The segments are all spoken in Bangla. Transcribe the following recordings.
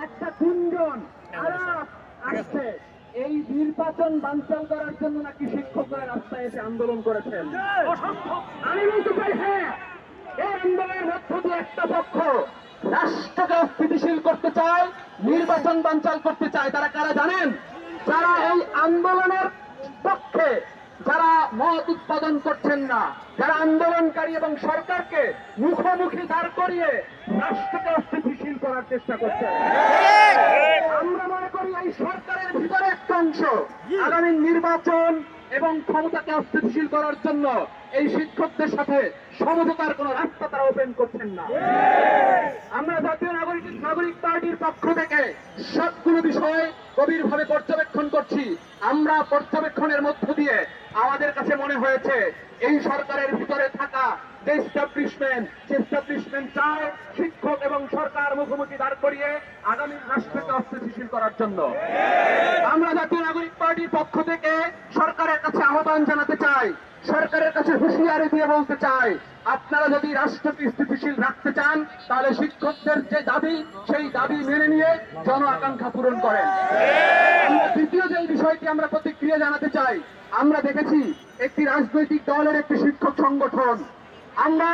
একটা গুঞ্জন আলাপ আসছে এই নির্বাচন বানচাল করার জন্য নাকি শিক্ষকরা রাস্তায় এসে আন্দোলন করেছেন। আমি বলতে চাই, হ্যাঁ, এই আন্দোলনের মধ্য দিয়ে একটা পক্ষ রাষ্ট্রকে স্থিতিশীল করতে চায়, নির্বাচন বানচাল করতে চায়। তারা কারা জানেন? যারা এই আন্দোলনের পক্ষে, যারা মত উৎপাদন করছেন না, যারা আন্দোলনকারী এবং সরকারকে মুখোমুখি দাঁড় করিয়ে রাষ্ট্রকে অস্থিতিশীল করার চেষ্টা করছেন। আমরা মনে করি এই সরকারের ভিতরে একটা অংশ আগামী নির্বাচন এবং ক্ষমতাকে অস্থিতিশীল করার জন্য এই শিক্ষকদের সাথে সমঝোতার কোন রাস্তা তারা ওপেন করছেন না। আমরা জাতীয় নাগরিক পার্টির পক্ষ থেকে সবগুলো বিষয় গভীরভাবে পর্যবেক্ষণ করছি। আমরা পর্যবেক্ষণের মধ্য দিয়ে আমাদের কাছে মনে হয়েছে এই সরকারের ভিতরে থাকা যে এস্টাবলিশমেন্ট চায় শিক্ষক এবং সরকার মুখোমুখি দাঁড় করিয়ে আগামী রাষ্ট্রকে অস্থিতিশীল করার জন্য। আমরা জাতীয় নাগরিক পার্টির পক্ষ থেকে সরকারের কাছে আহ্বান জানাতে চাই, সরকারের কাছে হুঁশিয়ারি দিয়ে বলতে চাই, আপনারা যদি রাষ্ট্রকে স্থিতিশীল রাখতে চান তাহলে শিক্ষকদের যে দাবি সেই দাবি মেনে নিয়ে জন আকাঙ্ক্ষা পূরণ করেন। দ্বিতীয় যে বিষয়টি আমরা প্রতিক্রিয়া জানাতে চাই, আমরা দেখেছি একটি রাজনৈতিক দলের একটি শিক্ষক সংগঠন, আমরা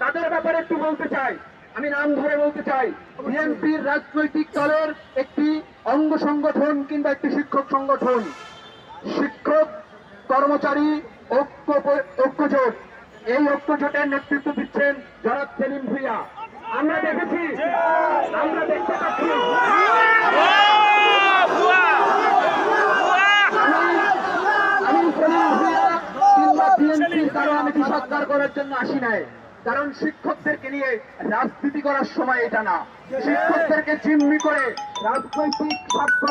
তাদের ব্যাপারে একটু বলতে চাই, আমি নাম ধরে বলতে চাই, বিএনপির রাজনৈতিক দলের একটি অঙ্গ সংগঠন কিংবা একটি শিক্ষক সংগঠন শিক্ষক কর্মচারী ঐক্যজোট, এই ঐক্যজোটের নেতৃত্ব দিচ্ছেন জনাব সেলিম ভুঁইয়া। আমরা দেখেছি, আমরা দেখতে পাচ্ছি আমি সেলিম ভুঁইয়া কিংবা বিএনপির কারো আমি সৎকার করার জন্য আসি নাই, কারণ শিক্ষকদেরকে নিয়ে রাজনীতি করার সময় এটা না। শিক্ষকদেরকে জিম্মি করে রাজনৈতিক স্বার্থ